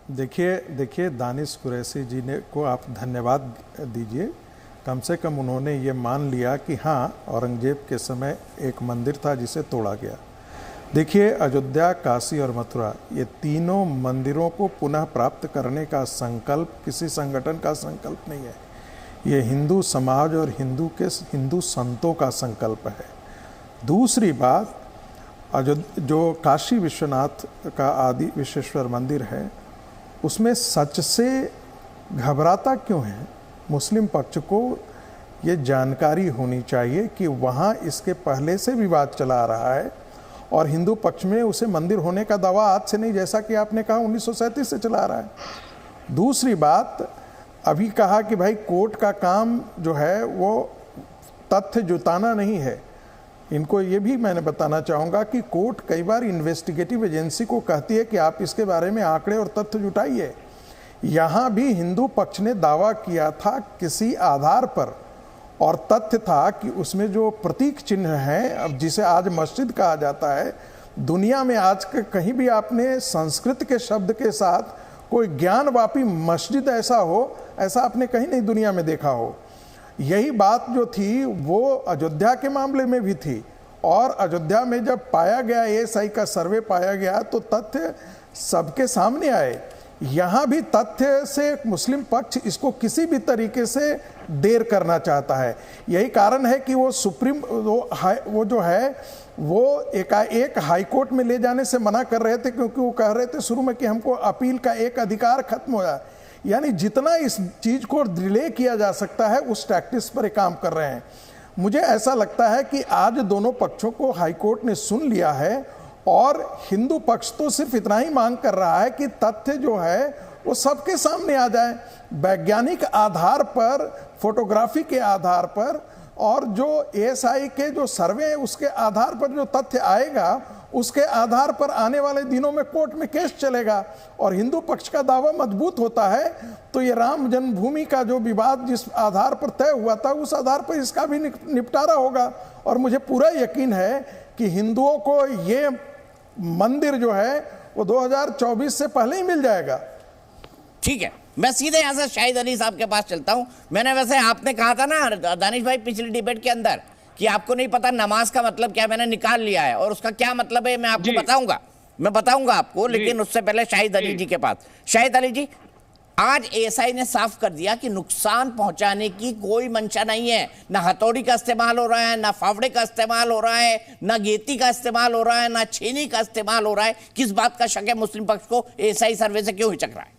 देखिए देखिए दानिश कुरैशी जी ने को आप धन्यवाद दीजिए। कम से कम उन्होंने ये मान लिया कि हाँ, औरंगजेब के समय एक मंदिर था जिसे तोड़ा गया। देखिए, अयोध्या, काशी और मथुरा, ये तीनों मंदिरों को पुनः प्राप्त करने का संकल्प किसी संगठन का संकल्प नहीं है। ये हिंदू समाज और हिंदू संतों का संकल्प है। दूसरी बात, जो काशी विश्वनाथ का आदि विश्वेश्वर मंदिर है, उसमें सच से घबराता क्यों है? मुस्लिम पक्ष को ये जानकारी होनी चाहिए कि वहाँ इसके पहले से विवाद चला रहा है और हिंदू पक्ष में उसे मंदिर होने का दावा आज से नहीं, जैसा कि आपने कहा 1937 से चला रहा है। दूसरी बात, अभी कहा कि भाई कोर्ट का काम जो है वो तथ्य जुटाना नहीं है। इनको ये भी मैंने बताना चाहूँगा कि कोर्ट कई बार इन्वेस्टिगेटिव एजेंसी को कहती है कि आप इसके बारे में आंकड़े और तथ्य जुटाइए। यहाँ भी हिंदू पक्ष ने दावा किया था किसी आधार पर, और तथ्य था कि उसमें जो प्रतीक चिन्ह है, अब जिसे आज मस्जिद कहा जाता है, दुनिया में आज के कहीं भी आपने संस्कृत के शब्द के साथ कोई ज्ञानवापी मस्जिद ऐसा हो, ऐसा आपने कहीं नहीं दुनिया में देखा हो। यही बात जो थी वो अयोध्या के मामले में भी थी, और अयोध्या में जब पाया गया, एएसआई का सर्वे पाया गया, तो तथ्य सबके सामने आए। यहाँ भी तथ्य से मुस्लिम पक्ष इसको किसी भी तरीके से देर करना चाहता है। यही कारण है कि वो सुप्रीम वो जो है वो एकाएक हाईकोर्ट में ले जाने से मना कर रहे थे, क्योंकि वो कह रहे थे शुरू में कि हमको अपील का एक अधिकार खत्म हो जाए। यानी जितना इस चीज को डिले किया जा सकता है उस टैक्टिक्स पर काम कर रहे हैं। मुझे ऐसा लगता है कि आज दोनों पक्षों को हाईकोर्ट ने सुन लिया है, और हिंदू पक्ष तो सिर्फ इतना ही मांग कर रहा है कि तथ्य जो है वो सबके सामने आ जाए, वैज्ञानिक आधार पर, फोटोग्राफी के आधार पर, और जो एएसआई के जो सर्वे है उसके आधार पर जो तथ्य आएगा, उसके आधार पर आने वाले दिनों में कोर्ट में केस चलेगा। और हिंदू पक्ष का दावा मजबूत होता है तो ये राम जन्मभूमि का जो विवाद जिस आधार पर तय हुआ था, उस आधार पर इसका भी निपटारा होगा। और मुझे पूरा यकीन है कि हिंदुओं को ये मंदिर जो है वो 2024 से पहले ही मिल जाएगा। ठीक है, मैं सीधे यहां से शाहिद अली साहब के पास चलता हूं। मैंने वैसे आपने कहा था ना दानिश भाई पिछली डिबेट के अंदर कि आपको नहीं पता नमाज का मतलब क्या, मैंने निकाल लिया है, और उसका क्या मतलब है मैं आपको बताऊंगा आपको, लेकिन उससे पहले शाहिद अली जी के पास। शाहिद अली जी, आज एएसआई ने साफ कर दिया कि नुकसान पहुंचाने की कोई मंशा नहीं है। ना हथौड़ी का इस्तेमाल हो रहा है, ना फावड़े का इस्तेमाल हो रहा है, ना गेती का इस्तेमाल हो रहा है, ना छेनी का इस्तेमाल हो रहा है। किस बात का शक है मुस्लिम पक्ष को? एएसआई सर्वे से क्यों हिचक रहा है?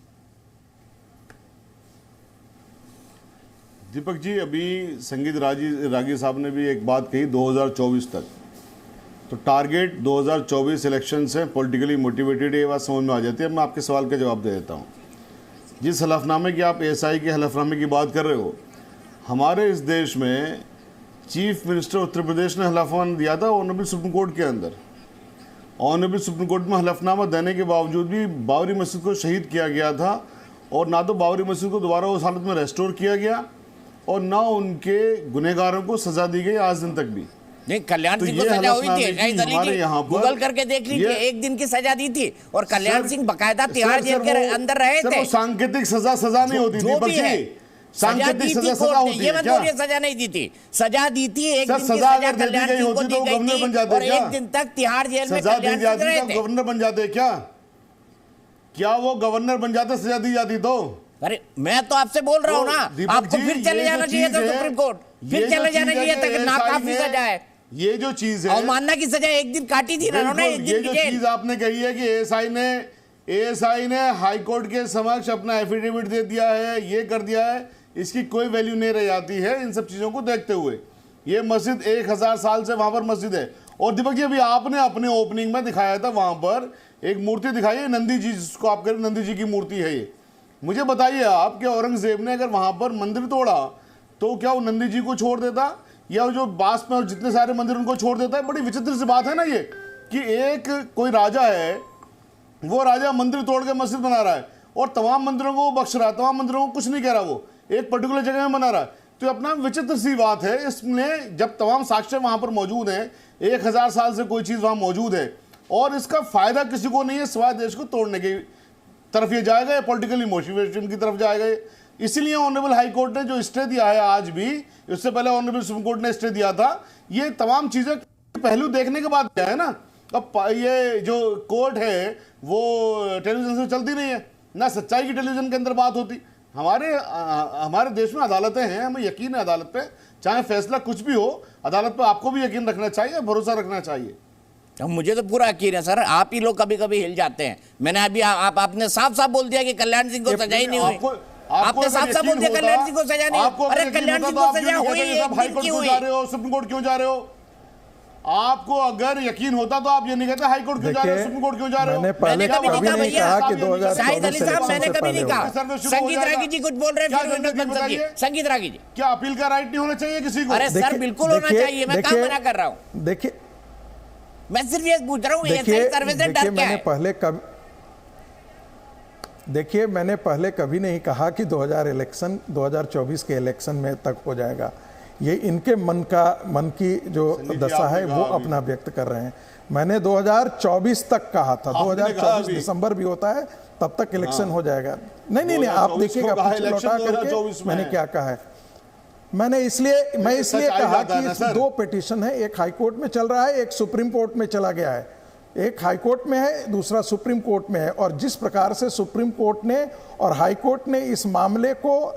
दीपक जी, अभी संगीत रागी साहब ने भी एक बात कही 2024 तक, तो टारगेट 2024 इलेक्शन से पॉलिटिकली मोटिवेटेड, ये बात समझ में आ जाती है। मैं आपके सवाल का जवाब दे देता हूँ। जिस हलफनामे की आप एएसआई के हलफनामे की बात कर रहे हो, हमारे इस देश में चीफ मिनिस्टर उत्तर प्रदेश ने हलफनामा दिया था ऑनरेबल सुप्रीम कोर्ट के अंदर। ऑनरेबल सुप्रीम कोर्ट में हलफनामा देने के बावजूद भी बाबरी मस्जिद को शहीद किया गया था, और ना तो बाबरी मस्जिद को दोबारा उस हालत में रेस्टोर किया गया, और ना उनके गुनहगारों को सजा दी गई आज दिन तक भी। नहीं, कल्याण सिंह को सजा हुई थी, गूगल करके देख लीजिए, एक दिन की सजा दी थी, और कल्याण सिंह बकायदा तिहाड़ जेल के अंदर रहे थे। सांकेतिक सजा नहीं होती थी, सांकेतिक सजा होती है। ये मत बोलिए सजा नहीं दी थी, सजा दी थी, एक दिन की सजा कल्याण सिंह को दी गई थी, और एक दिन तक तिहाड़ जेल में कल्याण सिंह रहे थे। गवर्नर बन जाते क्या वो गवर्नर बन जाते सजा दी जाती तो? अरे मैं तो आपसे बोल रहा हूँ ना, आपको फिर चले जाना चाहिए था सुप्रीम कोर्ट, फिर चले जाना चाहिए था कि नाकाफी सजा है। ये जो चीज है, अवमानना की सजा एक दिन काटी थी ना उन्होंने। ये जो चीज आपने कही है कि एएसआई ने हाई कोर्ट के समक्ष अपना एफिडेविट दे दिया है, ये कर दिया है, इसकी कोई वैल्यू नहीं रह जाती है इन सब चीजों को देखते हुए। ये मस्जिद 1000 साल से वहां पर मस्जिद है। और दीपक जी, अभी आपने अपने ओपनिंग में दिखाया था, वहां पर एक मूर्ति दिखाई है नंदी जी, जिसको आप कह रहे नंदी जी की मूर्ति है। ये मुझे बताइए आप कि औरंगजेब ने अगर वहां पर मंदिर तोड़ा तो क्या वो नंदी जी को छोड़ देता, या जो बास में जितने सारे मंदिर उनको छोड़ देता है? बड़ी विचित्र सी बात है ना ये, कि एक कोई राजा है, वो राजा मंदिर तोड़ के मस्जिद बना रहा है, और तमाम मंदिरों को बख्श रहा है, तमाम मंदिरों को कुछ नहीं कह रहा, वो एक पर्टिकुलर जगह में बना रहा है। तो अपना विचित्र सी बात है। इसमें जब तमाम साक्ष्य वहां पर मौजूद हैं, 1000 साल से कोई चीज वहां मौजूद है, और इसका फायदा किसी को नहीं है सिवाय देश को तोड़ने के। तरफ ये जाएगा या पॉलिटिकल मोटिवेशन की तरफ जाएगा? इसीलिए ऑनरेबल हाई कोर्ट ने जो स्टे दिया है आज भी, इससे पहले ऑनरेबल सुप्रीम कोर्ट ने स्टे दिया था, ये तमाम चीजें पहलू देखने के बाद क्या है ना। अब ये जो कोर्ट है वो टेलीविजन से चलती नहीं है, ना सच्चाई की टेलीविजन के अंदर बात होती। हमारे देश में अदालतें हैं, हमें यकीन है अदालत पे, चाहे फैसला कुछ भी हो, अदालत पे आपको भी यकीन रखना चाहिए, भरोसा रखना चाहिए। मुझे तो पूरा यकीन है सर, आप ही लोग कभी कभी हिल जाते हैं। मैंने अभी आपने साफ साफ बोल दिया कि कल्याण सिंह को सजा ही नहीं हुई। आपने साफ साफ बोल दिया कल्याण सिंह को सजा नहीं। अरे कल्याण सिंह को सजा हुई, क्यों जा रहे हो, सुप्रीम कोर्ट क्यों जा रहे हो? आपको अगर यकीन होता तो आप ये नहीं कहते हाई कोर्ट क्यों जा रहे हो, सुप्रीम कोर्ट क्यों जा रहे हो? मैंने कभी नहीं कहा कि 2024 शाहिद अली साहब, मैंने कभी नहीं कहा। संगीत रागी जी कुछ बोल रहे हैं, संगीत रागी जी, क्या अपील का राइट नहीं होना चाहिए किसी को? अरे सर बिल्कुल होना चाहिए, मैं कहाँ मना कर रहा हूँ। देखिए, मैं सिर्फ ये पूछ रहा हूँ, देखिए मैंने पहले कभी नहीं कहा कि 2024 के इलेक्शन में तक हो जाएगा। ये इनके मन की जो दशा है वो अपना व्यक्त कर रहे हैं। मैंने 2024 तक कहा था, 2024 दिसंबर भी होता है तब तक इलेक्शन हो जाएगा। नहीं, आप देखिएगा पीछे लौटा करके मैंने क्या कहा है। मैं इसलिए कहा कि दो पिटीशन है, एक हाई कोर्ट में चल रहा है, एक सुप्रीम कोर्ट में चला गया है। एक हाई कोर्ट में है, दूसरा सुप्रीम कोर्ट में है, और जिस प्रकार से सुप्रीम कोर्ट ने और हाई कोर्ट ने इस मामले को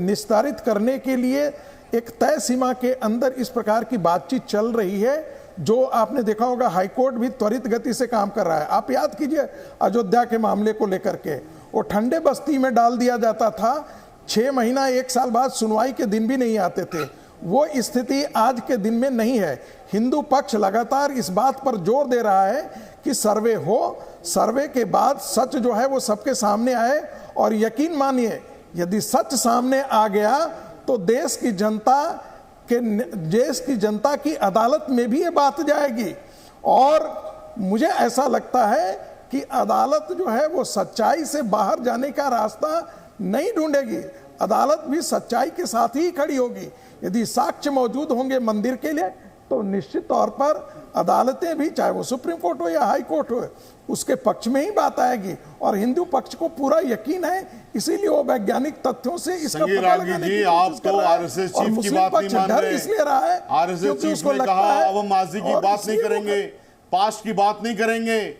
निस्तारित करने के लिए एक तय सीमा के अंदर इस प्रकार की बातचीत चल रही है, जो आपने देखा होगा हाई कोर्ट भी त्वरित गति से काम कर रहा है। आप याद कीजिए अयोध्या के मामले को लेकर के, वो ठंडे बस्ती में डाल दिया जाता था, 6 महीना 1 साल बाद सुनवाई के दिन भी नहीं आते थे। वो स्थिति आज के दिन में नहीं है। हिंदू पक्ष लगातार इस बात पर जोर दे रहा है कि सर्वे हो, सर्वे के बाद सच जो है वो सबके सामने आए, और यकीन मानिए यदि सच सामने आ गया तो देश की जनता की अदालत में भी ये बात जाएगी। और मुझे ऐसा लगता है कि अदालत जो है वो सच्चाई से बाहर जाने का रास्ता नहीं ढूंढेगी, अदालत भी सच्चाई के साथ ही खड़ी होगी। यदि साक्ष्य मौजूद होंगे मंदिर के लिए तो निश्चित तौर पर अदालतें भी, चाहे वो सुप्रीम कोर्ट हो या हाई कोर्ट हो, उसके पक्ष में ही बात आएगी। और हिंदू पक्ष को पूरा यकीन है, इसीलिए वो वैज्ञानिक तथ्यों से इसका पता लगाने की कोशिश कर रहा है। आरएसएस चीफ की बात नहीं मान रहे, इसलिए रहा है आरएसएस चीफ ने कहा अब हम माजी की बात नहीं करेंगे, पास्ट की बात नहीं करेंगे।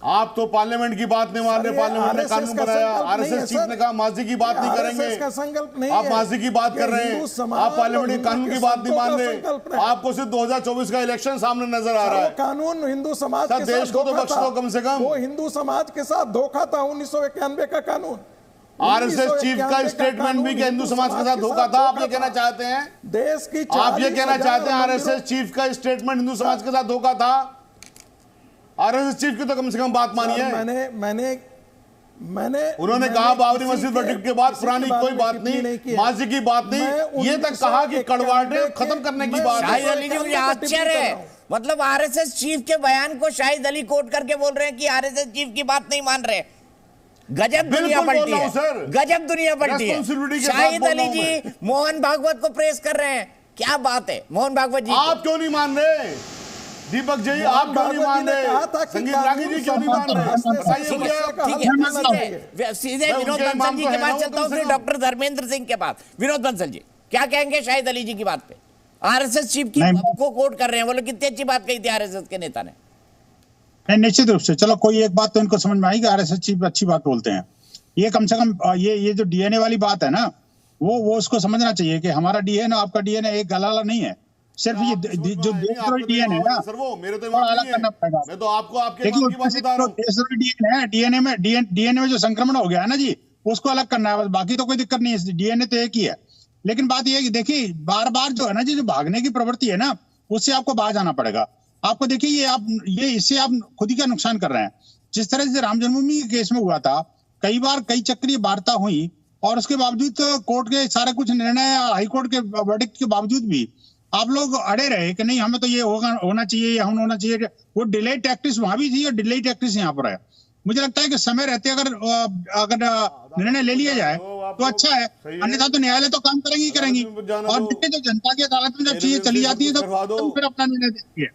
आप तो पार्लियामेंट की बात नहीं मान रहे, पार्लियामेंट ने कानून बनाया, आरएसएस चीफ ने कहा माजी की बात नहीं करेंगे, आप माजी की बात कर रहे हैं, आप पार्लियामेंट के कानून की बात नहीं मान रहे। आपको सिर्फ 2024 का इलेक्शन सामने नजर आ रहा है। कानून हिंदू समाज के देश को तो बख्श दो कम से कम। वो हिंदू समाज के साथ धोखा था 1991 का कानून। आरएसएस चीफ का स्टेटमेंट भी हिंदू समाज के साथ धोखा था। आप ये कहना चाहते हैं, देश की आप ये कहना चाहते हैं आरएसएस चीफ का स्टेटमेंट हिंदू समाज के साथ धोखा था? आरएसएस चीफ की तो कम से कम बात मानिए। मैंने उन्होंने कहा बाबरी मस्जिद वर्डिक्ट के बाद पुरानी कोई बात नहीं, माजी की बात नहीं, ये तक कहा कि कड़वाहट खत्म करने की बात शाहिद अली जी, मुझे आश्चर्य है, मतलब आरएसएस चीफ के बयान को शाहिद अली कोट करके बोल रहे हैं कि आरएसएस चीफ की बात नहीं मान रहे। गजब दुनिया पलटी है, गजब दुनिया पलटी है। शाहिद अली जी मोहन भागवत को प्रेस कर रहे हैं, क्या बात है मोहन भागवत जी। आप क्यों नहीं मान रहे? दीपक जी आप क्यों नहीं मान रहे? संगीत रागी जी क्यों नहीं मान रहे? सीधे विनोद बंसल जी के पास चलता हूं, फिर डॉक्टर धर्मेंद्र सिंह के पास। विनोद बंसल जी क्या कहेंगे शाहिद अली जी की बात पे? आरएसएस चीफ की को कोट कर रहे हैं, बोले कितनी अच्छी बात कही थी आरएसएस के नेता ने। नहीं, निश्चित रूप से चलो कोई एक बात तो इनको समझ में आई कि आरएसएस चीफ अच्छी बात बोलते हैं। ये कम से कम ये जो डीएनए वाली बात है ना, वो उसको समझना चाहिए कि हमारा डीएनए आपका डीएनए एक गलाला नहीं है। सिर्फ ये जो देशद्रोही डीएनए है ना, सर वो मेरे तो अलग करना पड़ेगा। मैं तो आपको आपके काम की बात बता रहा हूं। देशद्रोही डीएनए है, डीएनए में जो संक्रमण हो गया है ना जी, उसको अलग करना है, बस बाकी तो कोई दिक्कत नहीं है, डीएनए तो एक ही है। लेकिन बात ये है कि देखिए बार बार जो है ना जी, जो भागने की प्रवृत्ति है ना, उससे आपको बाहर जाना पड़ेगा। आपको देखिए इससे आप खुद ही का नुकसान कर रहे हैं। जिस तरह से राम जन्मभूमि के केस में हुआ था, कई बार कई चक्रीय वार्ता हुई और उसके बावजूद कोर्ट के सारे कुछ निर्णय, हाईकोर्ट के वर्डिक्ट के बावजूद भी आप लोग अड़े रहे कि नहीं हमें तो ये होना चाहिए या होना चाहिए। वो डिले टैक्टिस वहां भी थी और डिले टैक्टिस यहाँ पर है। मुझे लगता है कि समय रहते अगर निर्णय ले लिया जाए तो अच्छा है, अन्यथा तो न्यायालय तो काम करेंगी करेंगी। और देखिए जो जनता की अदालत में जब चीजें चली जाती है तो फिर अपना निर्णय देती है।